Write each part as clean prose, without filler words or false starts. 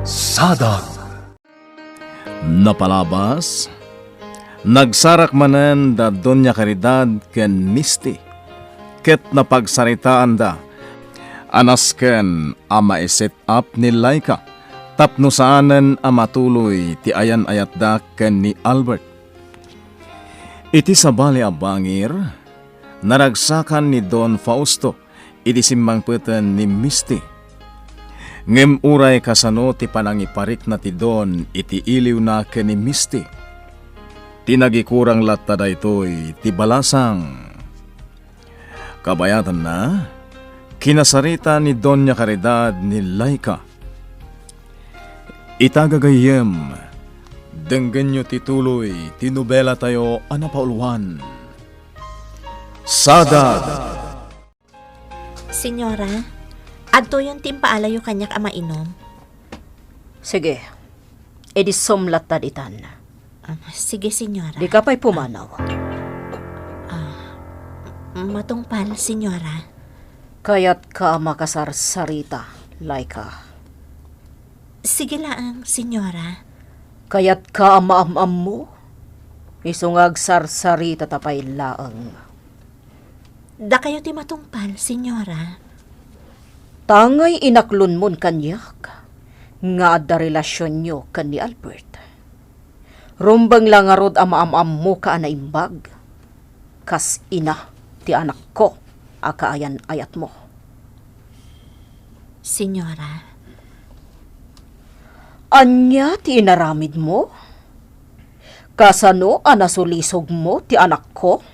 Sadag. Napalabas, nagsarak manen da Doña Caridad ken Misty, ket napagsaritaan da, anas ken ama iset up ni Laika, tapno saanen amatuloy ti ayan ayat da ken ni Albert. Iti sabali a bangir, naragsakan ni Don Fausto, iti simbang peten ni Misty. Ngem uray kasano ti panangiparik na ti Don iti iliw na ken ni Misty. Tinagikurang latta daytoy ti balasang. Kabayatan na, kinasarita ni Doña Caridad ni Laika. Itagagayem, denggen nyo tituloy, tinubela tayo anapauluan. Sadag! Senyora, adto yung timpaalayo kanyak ama inom. Sige, edi sumlat ta ditan. Sige, senyora. Di ka pa'y pumanaw. Matungpal, senyora. Kaya't ka makasarsarita, Laika. Sige lang, senyora. Kaya't ka amaam-am mo. Isungag sarsarita tapay laang. Da kayo ti matungpal, senyora. Tangay inaklon mon kanyak. Nga adda relasyon nyo kan ni Albert. Rumbang lang arod amaam-am mo ka anaimbag. Kas ina ti anak ko, akaayan ayat mo. Senyora. Anya ti inaramid mo? Kasano anasulisog mo ti anak ko?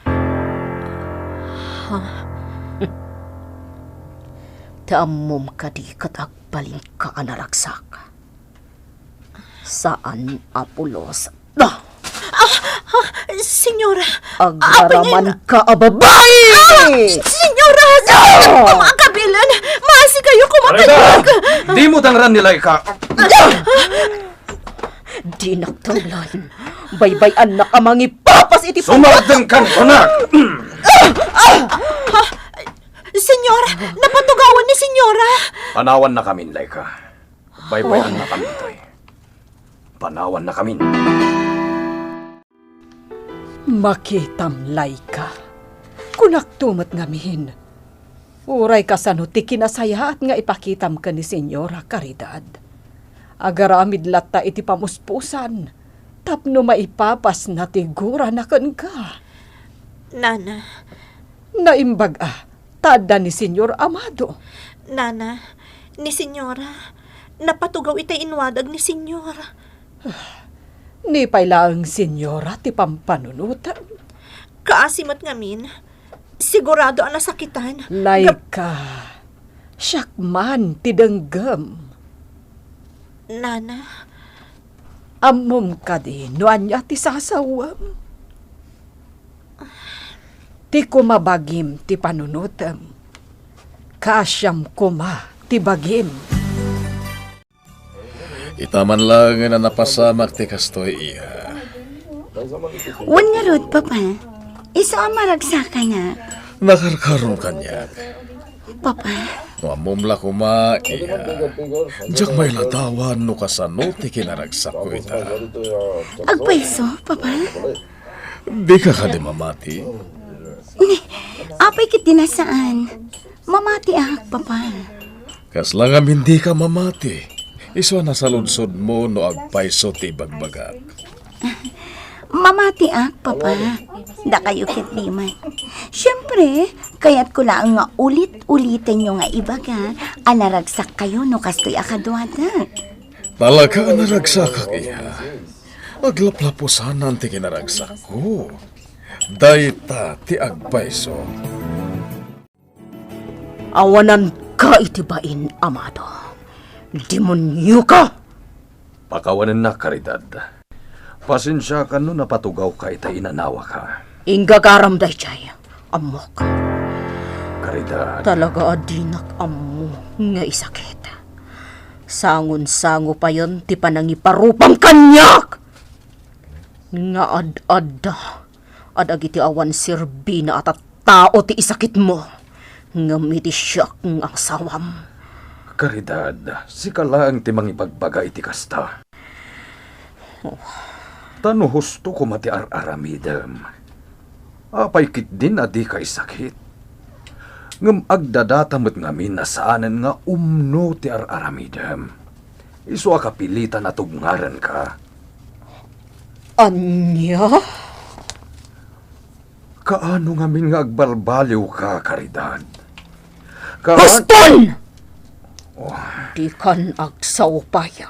Taamom ka di katagbalin ka anaragsak. Saan Apulos? Senyora. Agaraman ka ababay! Senyora! Kumakabilan! Maasi kayo kumakayag! Di mo tangran ni Laika. Di naktanglan. Baybayan na ka mangipapas iti Sumadang kan anak! Senyora! Napatugawan ni senyora! Panawan na kami, Laika. Baybayan na kami, Toy. Panawan na kami. Makitam, Laika. Kunak tumat ngamihin. Uray kasano ti kinasayaat nga ipakitam ka ni Senyora Caridad. Agaramid latta iti pamuspusan. Tapno maipapas na tigura na kan ka. Nana. Naimbag tada ni Senyor Amado. Nana, ni senyora. Napatugaw itay inwadag ni senyora. Ni pailaang Senyora ti pampanunutan. Kaasimat ngamin. Sigurado ang nasakitan. Laika. Syakman ti denggem. Nana. Amom ka di, no anya ti sasawam. Ti kumabagim ti panunutem. Kasyam kuma ti bagim. Itaman lang na napasamak ti kastoy iya. Wan nga rod, Papa. Isa ang maragsakan na. Nakarkaroon kanyak. Papa, Mamumla kuma iya. Diyak may latawan no kasano ti kinaragsak ko ita. agpaiso, Papa. Di ka di mamati. Apay kit dinasaan. Mamati Papa. Kas lang am hindi ka mamati. Iswa na sa lunsod mo no agpaiso ti bagbagat. Mamati Papa. Da kayo kit di man. Siyempre, kaya't ko lang nga ulit-ulitin nyo nga ibaga, anaragsak kayo no kastoy akadwada. Talaga naragsak kak iya. Aglaplapusanan ti kinaragsak ko. Dayta ti agpaiso. awanan ka itibain, Amado. Demonyo ka! Pakawanan na, Caridad. Pasensya ka no napatugaw ka ita inanawa ka. Ingagaram day chay, amok. Caridad. Talaga adinak amo nga isakit. Sangon-sango pa yon ti panangiparupang kanyak! Nga ad-adda. Adagiti awan sirbi na at tao ti isakit mo. Nga miti siyak ng asawam. Karidad, si kalaang timang ipagbaga iti kasta. Tano husto ko mati ar-aramidem. Apay kit din adi kay sakit. Ngam agdadatamot ngamin na saanan nga umno ti ar-aramidem. Isu akapilitan na tugngaran ka. Anya? Kaano ngamin nga agbalbaliw ka, Karidad? Baston! Di kan agsaupaya.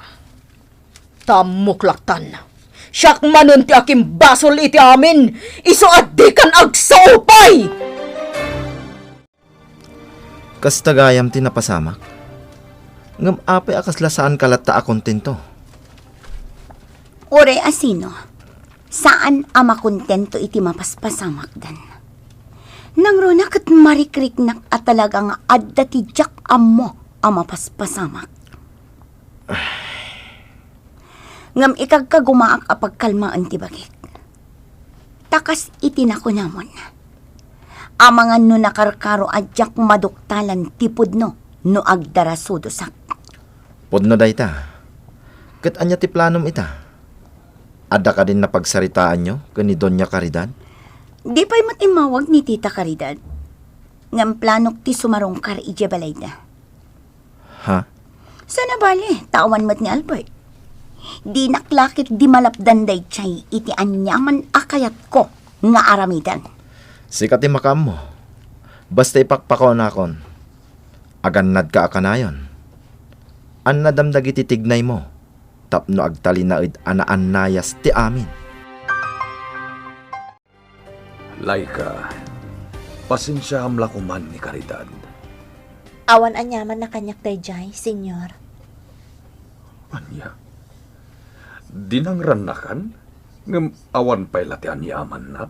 Tamuklaktan. Siyak manon ti aking basol iti amin. Iso at di kan agsaupay! Kastagayam ti napasamak. Ngam apay akas lasaan kalata akong tinto. Ore asino, saan ama kontento iti mapaspasamak dan? Nang runa kat marikrik nak at talagang adda ti jak amo ama paspasamak. Ngam ikagkagumaak apagkalmaan ti bagit. Takas itinako namon. Amangan no nakarkaro adyak maduktalan tipod no agdarasudo sak. Podno dayta. Ket anya ti planom ita? Ada ka din napagsaritaan nyo kani Doña Caridad? Di pa'y matimawag ni Tita Caridad. Ngam planok ti sumarong kar ija balayda. Ha? Sana bali, tawan mat ni Albert. Di naklakit di malapdan day chay iti anyaman akayat ko nga aramidan. Sikat ti makam mo. Basta ipakpakaw na akon. Agannad ka akanayon. An nadamdag iti tignay mo. Tapno agtalinaid anaan nayas ti amin. Laika, pasensya hamla kuman ni Caridad. Awan anyaman na kanyak dayjay, senyor. Anya? Dinangran na kan? Ngam awan pa'y lati anyaman na?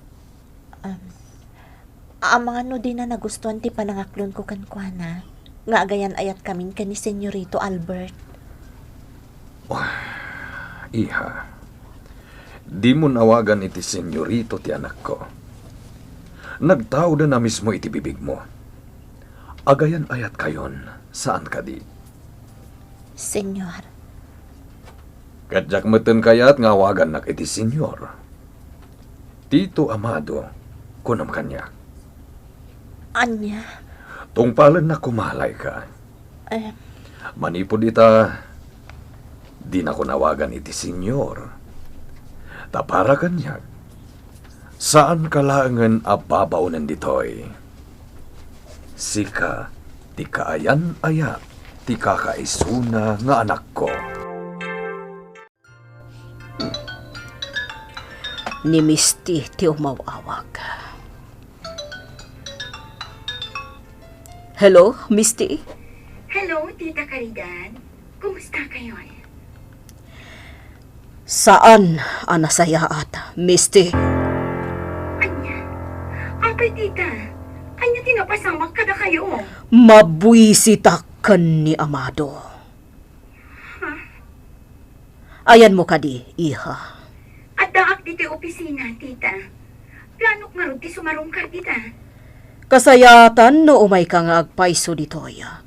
Mga no din na nagustuhan ti panangaklon ko kankwana. Nga agayan ayat kamin ka ni Senyorito Albert. Iha, di mo nawagan iti senyorito ti anak ko. Nagtao na mismo iti bibig mo. Agayan ayat kayon, saan ka di? Senyor. Kadyak meten kayat nga wagan nak iti senyor. Tito Amado, kunam kanya. Anya? Tungpalan na kumalay ka. Manipod ita, di na ko nawagan iti senyor. Tapara kanya. Saan kalangan ababaw nanditoy? Sika, ti kaayan aya, ti kakaisuna nga anak ko. Ni Misty ti umawawag. Hello, Misty? Hello, Tita Caridad. Kumusta kayo? Saan ang nasayaat, Misty? Anya? Apay, Tita. Anya tinapasamak kada kayo? Mabwisitakan ni Amado. Ayan mo kadi, iha. At daak dito opisina, Tita. Planok nga rin ti sumarungkar, Tita. Kasayatan no umay ka nga agpaiso ditoya.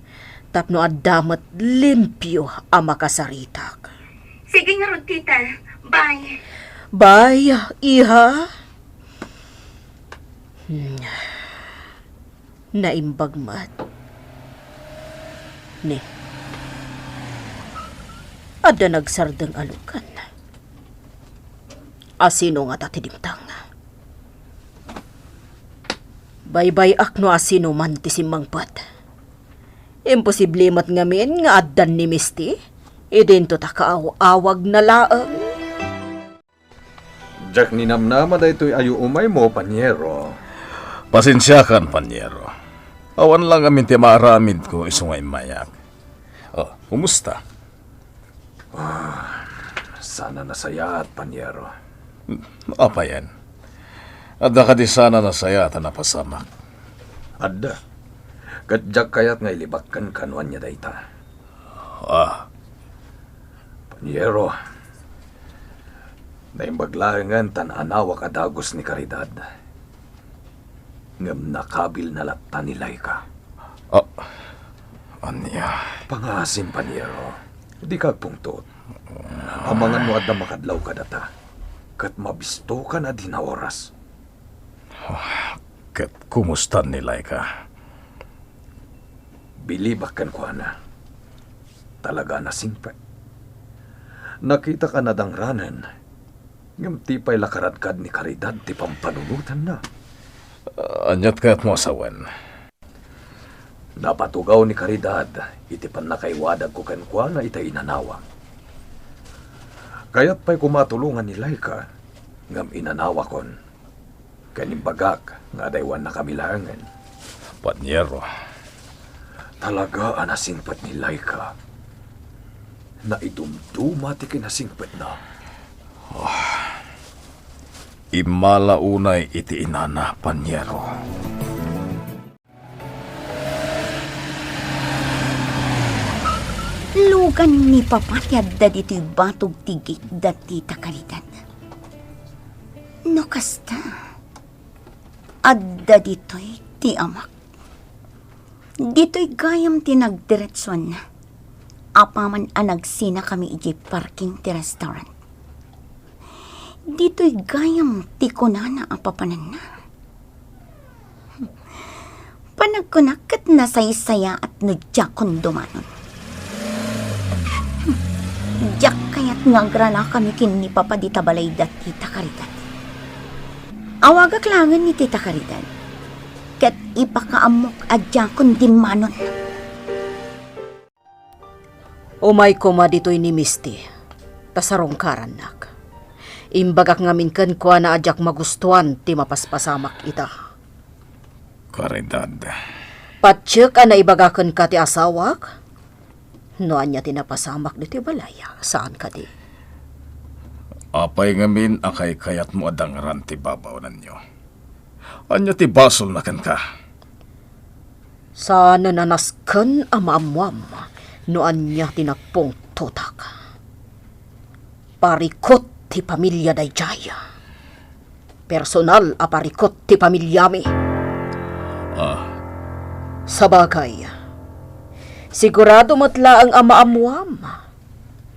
Tapno addamat limpyo ang makasaritak. Sige nga rin, Tita. Bye. Bye, iha. Naimbagmat. Ni. Ada nagsardeng alukan. Asino nga tatidimtang. Baybay akno asino man ti simangpat. Imposible mat ngamin nga addan ni Misty. Idento ta kaawag na laang. Jack ni namnama da ito'y ayo umay mo, panyero. Pasensyakan, panyero. Awan lang amin ti maaramid ko isungay mayak. Oh, kumusta? Sana nasaya at panyero. Apa yan? Adda ka di sana nasaya at napasamak. Adda. Kadyak kayat nga ilibakan kanuan niya dayta. Panyero. Naimbaglaangan tananawak adagos ni Caridad. Ngam nakabil na latta ni Laika. Anya, Pangasim panyero. Di ka pungtot. Amangan mo adda makadlaw ka data. Kat mabisto ka na din na oras. ket kumusta nilay ka? Bilibakan ko na. Talaga na singpet. Nakita ka na dangranan. Ngam tipay lakaradkad ni Caridad ti pampanunutan na. Anyat ka't mo asawan. Napatugaw ni Caridad, iti pan nakaiwadag ko kenkwa na itay inanawa. Kaya't pa'y kumatulungan ni Laika, ngam inanawa kon. Kanimbagak, nga daywan na kamilangan. Panyero, Talaga anasingpat ni Laika, na idumduma ti kinasingpat na. imala unay iti inana, Panyero. Lugan ni papatyad da dito'y batog tigik da tita Caridad. No kasta, adda dito'y ti amak. Dito'y gayam tinagdiretson na. Apaman anagsina kami iji parking ti restaurant. Dito'y gayam ti kunana apapanan na. Panagkunakat na saysaya at nudya kondomanon. Diyak kaya't ngagrana kami kin ni Papa di tabalay da Tita Caridad. Awagak langan ni Tita Caridad. Kat ipakaamok adya kundi manon. Umay kuma dito'y ni Misty. Tasarong karanak. Imbagak ngamin kan kwa na adyak magustuhan ti mapaspasamak ita. Caridad, Patsyak na ibagakan ka ti asawak. Noan niya tinapasamak dito balaya. Saan ka di? apay ngamin akay kayat mo adangran ti babaw nanyo. Anya ti basol na kan ka. Sana nanaskan amaamwam. Noan niya tinagpong tutak. Parikot ti pamilya dayjaya. Personal a parikot ti pamilyami. Sabagay, sigurado matla ang amaamuam.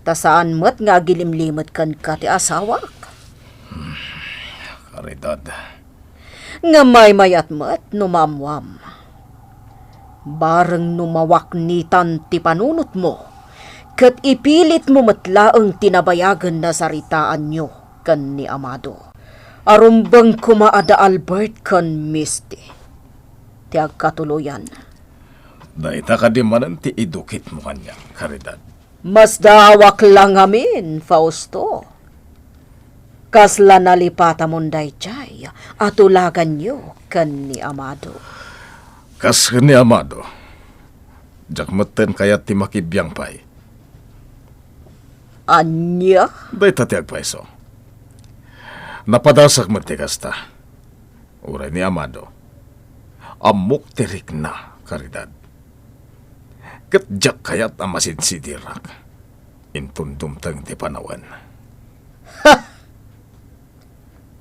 Tasaan mat nga gilimlimot kan ka ti asawak. Caridad, Nga may-mayat mat numamuam. Bareng numawak nitan ti panunot mo. Kat ipilit mo matla ang tinabayagan na saritaan nyo kan ni Amado. Arumbang kumaada Albert kan Misty. Tiag katuluyan. daita ka di manan ti idukit mo kanya, Caridad. Mas dawak lang amin, Fausto. Kasla nalipata mon dayjay, atulagan nyo kan ni Amado. Kas ni Amado, jakmeten kayat ti makibiyang pay. Anya? Daita ti agpaiso. Napadasak mo ti kasta. Uray ni Amado, amok tirik na, Caridad. Kat jak kayat ang masinsidirak. Intundumtang ti panawan.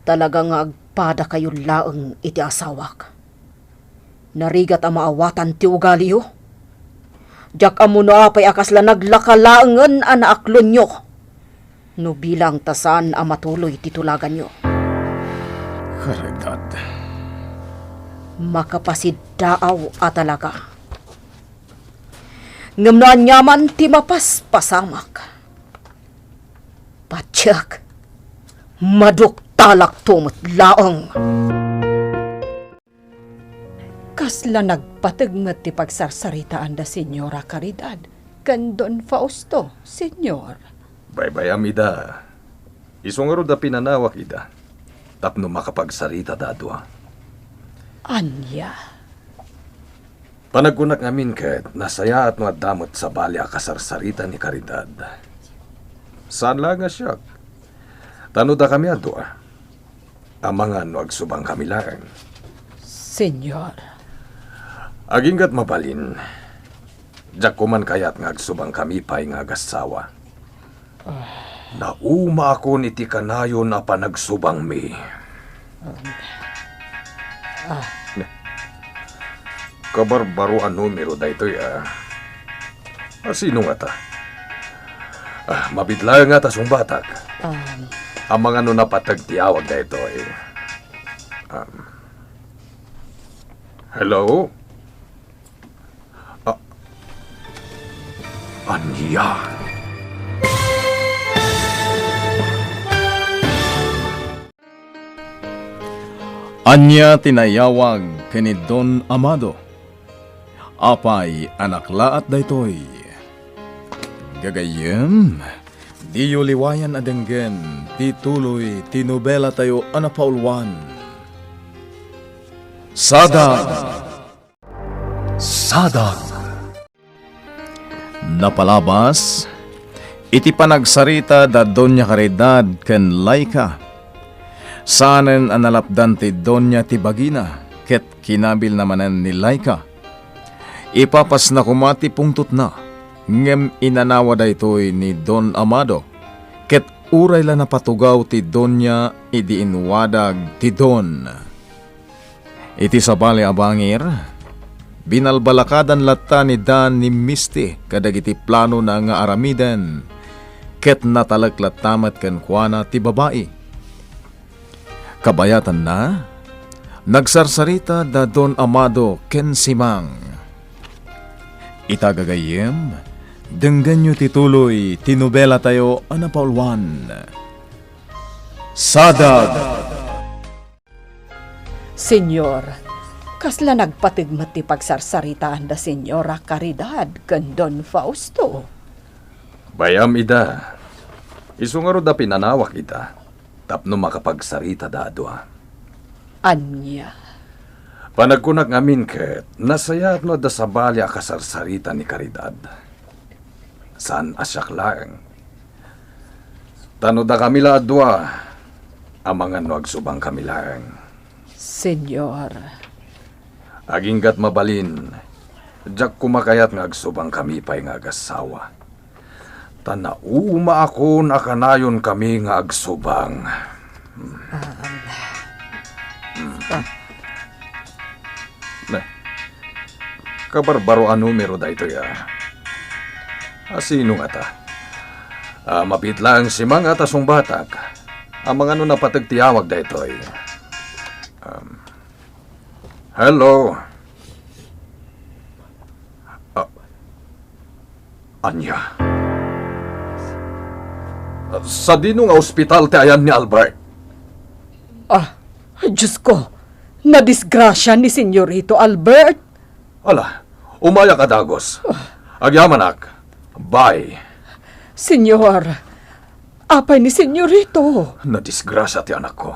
Talagang agpada kayo laeng iti asawak. Narigat ang maawatan ti ugali yo. Jak amo na apay akasla naglakalaangan anaaklon nyo. No bilang tasan ang matuloy titulagan nyo. Caridad, Makapasidaaw a talaga. Ngamnaan nyaman ti mapaspasamak. Patyak, maduktalak tumot laang. Kasla nagpatagmat ti pagsarsaritaan da Senyora Caridad. Kan Don Fausto, Senyor. Bye-bye, amida. Isungaro da pinanawak ida. Tapno makapagsarita dadwa. Anya. Panagkunak ngamin ket nasaya at madamot sa bali a kasarsarita ni Caridad. Saan lang nga siya? Tano da kami adwa. Amangan no agsubang kami lang. Senyor. Aginggat mabalin. Diyak kuman kayat nga agsubang kami pa'y nga agasawa. Nauma ako niti kanayo na panagsubang mi. Kabarbaroan numero da ito Sino nga ta? Mabidla nga ta sung batak. Ang mga napatagtiyawag na ito eh. Hello? Anya? Anya tinayawag kini Don Amado. Apay anakla at daytoy. Gagayem, diyo liwayan adenggen, tituloy, tinubela tayo anapaulwan. Sadag! Sadag! Napalabas, iti panagsarita da Doña Caridad ken Laika. Sanen analapdan ti Doña Tibagina, ket kinabil namanen ni Laika. Ipapas na kumati pungtot na, ngem inanawa da ito'y ni Don Amado, ket uray la napatugaw ti Doña idiinwadag ti Don. Iti sabali abangir, binalbalakadan latta ni Dan ni Misty kadagiti plano na nga aramiden, ket natalaglattamat ken kuana ti babae. Kabayatan na, nagsarsarita da Don Amado ken Simang. Itagagayem, denggan nyo tituloy, tinubela tayo anapaulwan. Sadag! Senyor, kasla nagpatigmat ti pagsarsaritaan da Senyora Caridad ken Don Fausto. Bayam ida. Isungaro da pinanawak ita. Tapno makapagsarita da adwa. Anya, Panagkunak ngamin ket, nasayat no da sabali a kasarsarita ni Caridad. San asyak laeng. Tano da kami la adwa, amangan no agsubang kami laeng. Senyor, Aginggat mabalin, jak kumakayat nga agsubang kami pa'y nga agasawa. Tanauma ako nakanayon kami nga agsubang. Kabarbaro a numero da ito ya. Sino nga ta? Mapit lang si mga tasong batak. Ang mga napatagtiyawag da ito ay. Hello? Anya? Sa dino nga ospital ti ayan ni Albert. Diyos ko, nadisgrasya ni Senyorito Albert. Ala, umaya ka dagos. Agyamanak. Bye. Senyor, apay ni Senyorito. Nadisgrasya ti anak ko.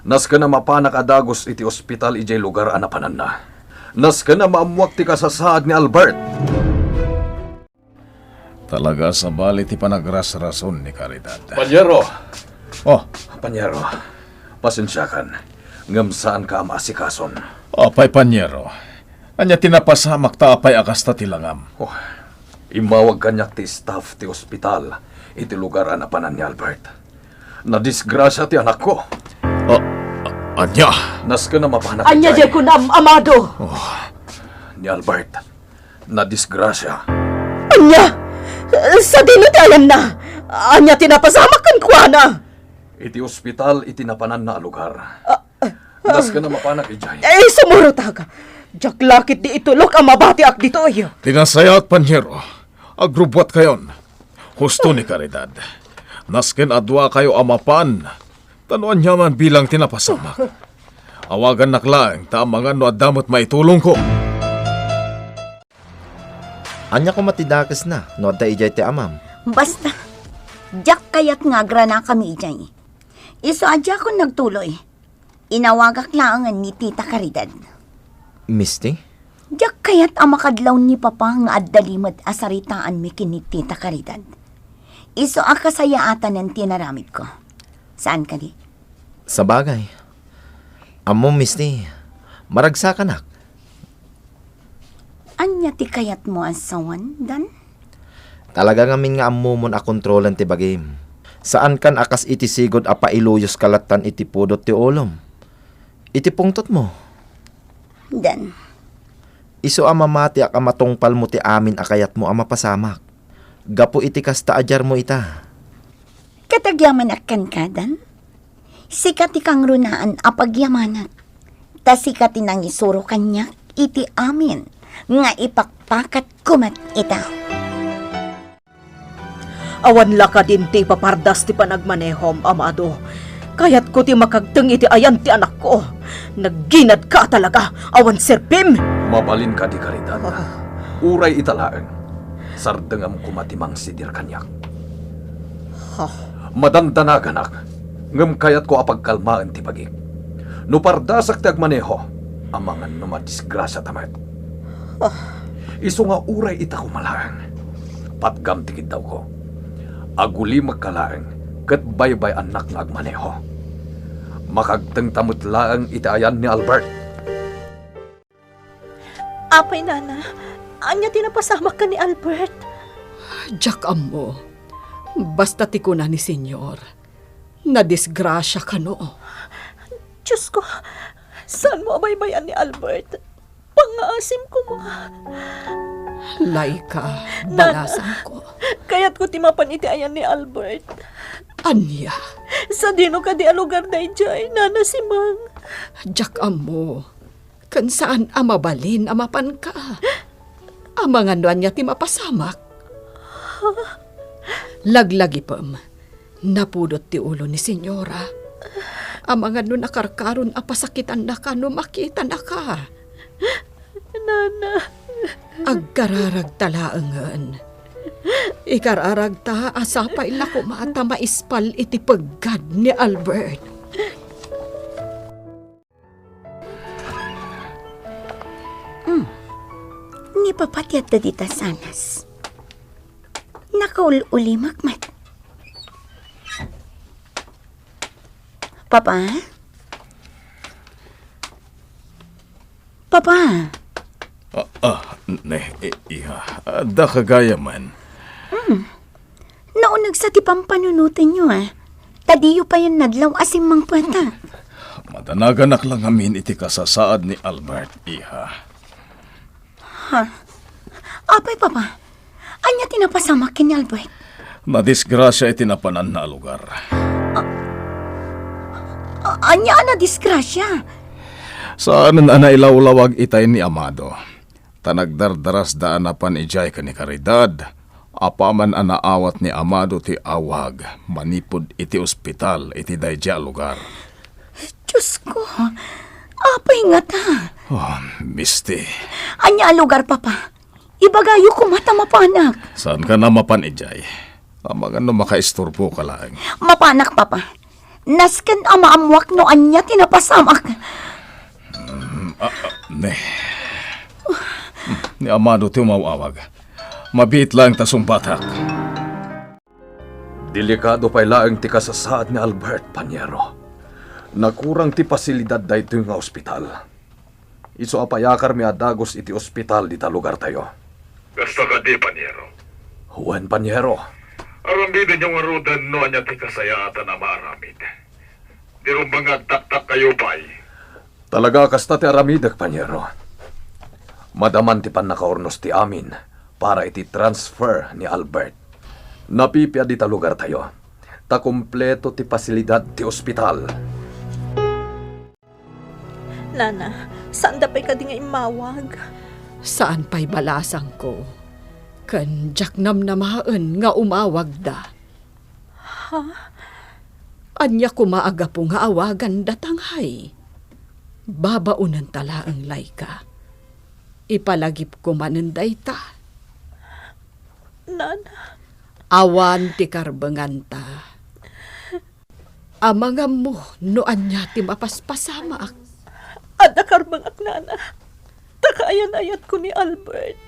Nas ka na mapanak adagos iti ospital ijay lugar anapanan na. Nas ka na maamuak ti kasasaad ni Albert. Talaga sa bali ti panagras-rason ni Caridad. Panyero! Oh, Panyero, pasensyakan. Ngam saan ka maasikason? apay Panyero. Anya tinapasamak ta apay akasta tilangam. Imawag kanyak ti staff ti ospital iti lugar anapanan ni Albert. Nadisgrasya ti anak ko. Anya! Nas ka na mapanak Anya ijay di ko na amado. ni Albert. Nadisgrasya. Anya, sa dinadayan na. Anya tinapasamak kan kuana. Iti ospital iti napanan na lugar. Nas ka na mapanak ijay. Sumurot ka. Jak lakit di itulok ang mabati ak dito ayo. Tinasayat Panyero. Agrubwat kayon. Husto ni Caridad. Nasken adwa kayo amapan. Tanuan niya man bilang tinapasamak. Awagan naklaeng tamangan no adamot maitulong ko. Anya ko matidakes na, no adda ijay ti amam. Basta, jak kayat nga grana kami ijay. Iso adya ko nagtuloy. Inawagak laangan ni Tita Caridad. Misty? Jak kayat ang makadlaw ni Papa nga addalimat asaritaan mi kini Tita Caridad. Iso ang kasayaatan ng tinaramid ko. Saan ka di? Sa bagay. Amo, Misty, maragsa ka nak. Anya ti kayat mo asawan, Dan? Talaga ngamin nga amumon a kontrolan ti bagim. Saan kan akas iti sigod a pailuyos kalatan iti pudot ti olom. Iti pungtot mo. Dan, Iso amamati ak amatungpal mo ti amin akayat mo amapasamak. Gapo iti kasta ajar mo ita. Katagyaman akan kadan. Sikat ikang runaan apagyamanak. Ta sikat inang isuro kanya iti amin. Nga ipakpakat kumat ita. Awan laka din ti papardas ti panagmanehom, amado. Kayat ko ti makagteng iti ayan ti anak ko. Nagginad ka talaga, awan serpim! Mabalin ka di karidad. Uray italaeng. Sardengam kumatimang sidir kanyak. Madandanagan ak. Ngem kayat ko apagkalmaan ti pagik. No pardasak ti agmaneho, amangan no madisgrasya tamat. Iso nga uray ita kumalaeng. Patgam tikid daw ko. Aguli magkalaeng, kat baybay anak nga agmaneho. Makagteng tamot laeng itaayan ni Albert. Apay, Nana. Anya tinapasamak ka ni Albert. Jack amo, basta ti kuna ni Senyor. Nadisgrasya ka no. Diyos ko, saan mo abaybayan ni Albert? Pangaasim ko mo. Laika, balasan ko. Kaya't ko timapan iti ayan ni Albert. Anya, Sa dino ka di alugar na ijay, Nana si Mang. Jack amo, kan saan amabalin amapan ka? Amangan doan niya ti mapasamak. Laglagi pam, napudot ti ulo ni Senyora. Amangan no nakarkaron apasakitan na ka no makita na ka. Nana. Agkararag talaangan. Ikararag ta asapay na kumata maispal iti paggad ni Albert. Ni papatyat da dita sanas. Nakaul-uli makmat. Papa? Papa? Iha, da kagaya man. Naunag sa tipang panunutin nyo Tadiyo pa yan nadlaw asim mang puweta. Madanagan lang amin iti kasasaad ni Albert, iha. Apay, Papa? Anya tinapasamak ni Albert? Nadisgrasya iti napanan na lugar. Anya na disgrasya? Saan na nailawlawag itay ni Amado? Tanagdardaras daan napan ijay ka ni karidad. Apaman anaawat ni Amado ti awag. Manipod iti ospital iti dayja lugar. Diyos ko, apay nga ta. Misti. Anya lugar, Papa? Ibagayo ko mata mapanak. Saan ka na mapan ijay? Amangan no makaisturbo ka lang. Mapanak, Papa. Nasken amaamwak no anya tinapasamak. Ni Amado ti umawawag. Mabit lang tasumbatak. Delikado pa'y laeng ti kasasaad ni Albert, Panyero. Nakurang ti pasilidad dayto nga ospital. Iso apayakar mi adagos iti ospital dita lugar tayo. Basta ka di, Panyero. Juan Panyero. Aramidin yung arudan no anya ti kasayaatan na maaramid. Di rin mga taktak kayo pa'y. Talaga kasta ti aramidak, Panyero. Madaman ti pan nakaornos ti amin para iti transfer ni Albert. Napipia dita lugar tayo. Ta kumpleto ti pasilidad ti ospital. Nana, saan da pa'y ka di nga imawag? Saan pa'y balasang ko? Kan Jack namnamaan nga umawag da. Anya kumaaga po nga awagan datanghay. Babaunan tala ang Laika. Ipalagip ko manunday ta. Nana. Awan ti karbenganta. Amangam mo no anya ti mapaspasamak. Ada karbang ak, Nana. Takaayan-ayat ko ni Albert.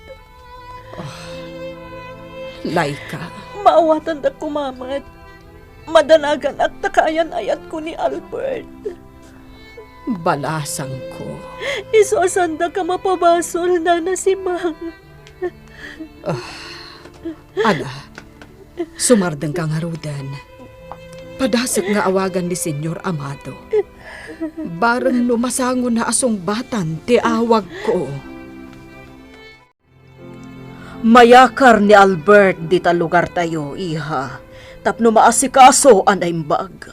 Laika. Maawatan da kumamat. Madanagan at takaayan-ayat ko ni Albert. Balasang ko. Isosanda ka mapabasol, Nana si Mang. Ala, sumardeng ka nga rudan. Padasok nga awagan ni Senyor Amado. Barang numasangon na asong batan ti awag ko. Mayakar ni Albert dita lugar tayo, iha. Tapno maasikaso ang naimbag.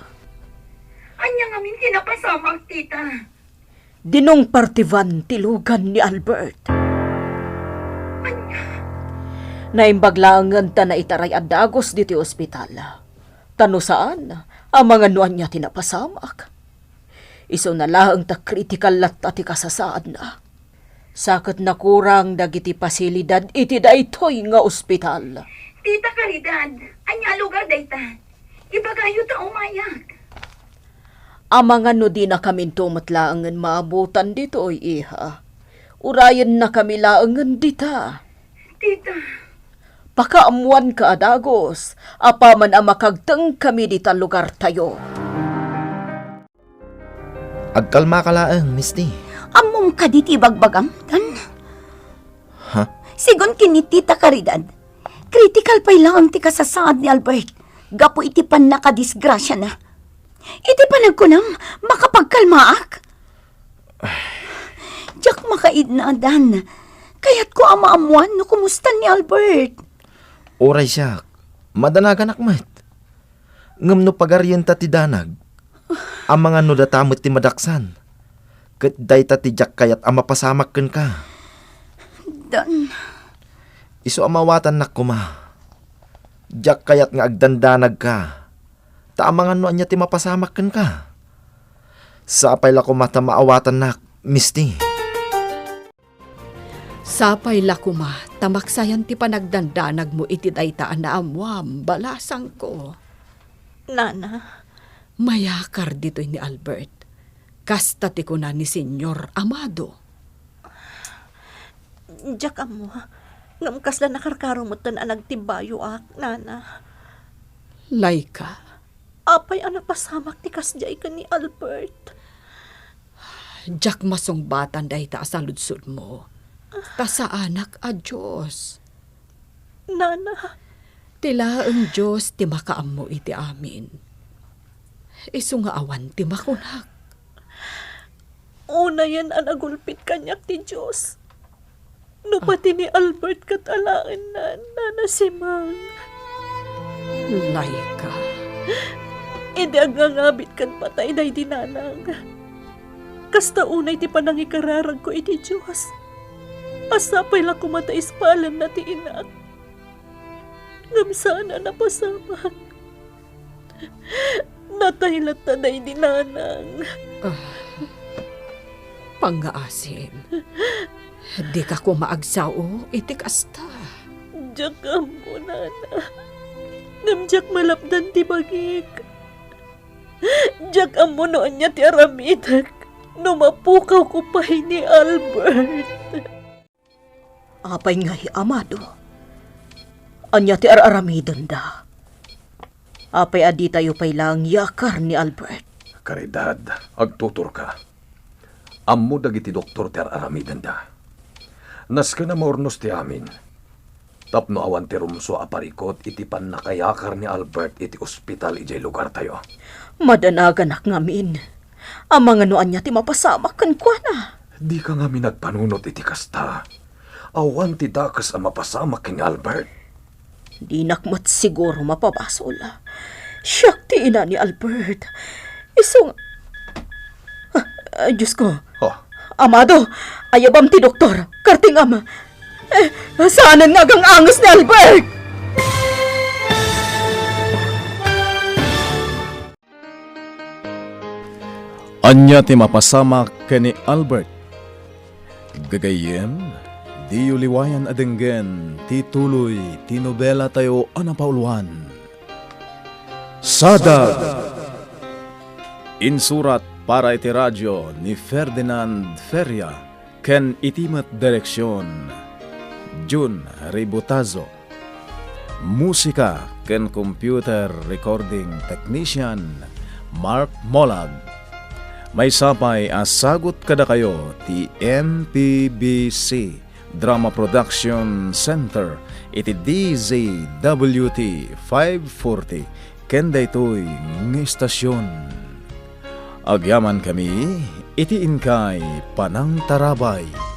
Anya ngamin tinapasamag, tita. Dinong partivan tilugan ni Albert. Naimbaglangan ta na itaray adagos diti ospital. Tano saan, ang mga nuan niya tinapasamak. Iso na lang ta critical lat ati kasasaad na. Sakit na kurang dagiti pasilidad iti daytoy nga ospital. Tita Caridad, anya lugar dayta. Ibagayo ta umayak. Ang mga no di na kami tumatlaangan maabutan dito, iha. Urayan na kami laangan dita. Tita, Pakaamuan ka adagos, apaman ang makagtang kami dita lugar tayo. Agkalma ka laang, Misty. Amom ka diti bagbagam, dan. Ha? Sigon kini Tita Caridad. Critical pa lang ti kasasaad ni Albert. Gapo iti pan nakadisgrasya na. Iti pa nagkunam, makapagkalmaak. Diyak makaid na, Dan. Kaya't ko amaamuan no kumusta ni Albert. Oray siya, madanagan akmat. Ngam no pagaryan ta ti danag. Ang mga no datamot ti madaksan. Kat day ta ti jak kayat ang mapasamak ken ka. Dan, Iso amawatan nak kuma. Jak kayat nga agdandanag ka. Ta ang mga no anya ti mapasamak ken ka. Sapay la kumata maawatan nak, Misty. Sapay lakuma, tamaksayan ti panagdandanag mo iti daytaan na amwam, balasang ko. Nana, Mayakar dito'y ni Albert. Kasta ti ko na ni Senyor Amado. Jack amo, ngamkas la nakarkaromutan ang nagtibayo ak, Nana. Laika, Apay ang napasamak ti kasjay ka ni Albert. jak masungbatan dahi ta sa ludsud mo. Ta sa anak a Diyos. Nana, Tila ang Diyos ti makaam mo iti amin. Isu nga awan ti makunak. una yan ang nagulpit kanyak ti Diyos. No pati ni Albert katalaan na, Nana si Mang. Laika, Hindi ang ngangabit kan patay na dinanang. Kasta unay ti panangikararag ko iti Diyos. Asapay lang kumata ispalan na ti inak. Ngam sana napasamak. Nataylat na day dinanang. pangaasim. Di ka ko maagsao, iti kasta. Diyak mo, Nana. Ngam malapdan ti bagik. Diyak mo noon niya ti aramitak. Numapukaw ko pa ni Albert. Apay nga Amado. Anya ti araramidan da. Apay adi tayo pay lang yakar ni Albert. Caridad, agtutur ka. Ammo dagiti doktor ti aramidan da. Nas ka na maurnos ti amin. Tapno awan ti rumso aparikot iti pan nakayakar ni Albert iti ospital ijay lugar tayo. Madanagan ak ngamin. Ang mga noan niya ti mapasamak kan kwa na. Di ka nga minagpanunot iti kasta. Awan ti dakas ang mapasamak ni Albert. Di nakmat siguro mapabasol. Siyak ti ina ni Albert. Isong... Diyos ko. Oh, Amado, ayabam ti doktor. Karting ama. Saanan nga gang angis ni Albert? Anya ti mapasamak kani Albert. Gagayem, di uliwayan adenggen, ti tuloy, ti nobela tayo anapauluan. Sadag! Insurat para iti radyo ni Ferdinand Feria, ken itimat direksyon, Jun Ributazo. Musika ken computer recording technician, Mark Molag. May sapay asagot kada kayo ti MPBC Drama Production Center iti DZWT 540 ken daytoy ng istasyon. Agyaman kami iti inkay Panang Tarabay.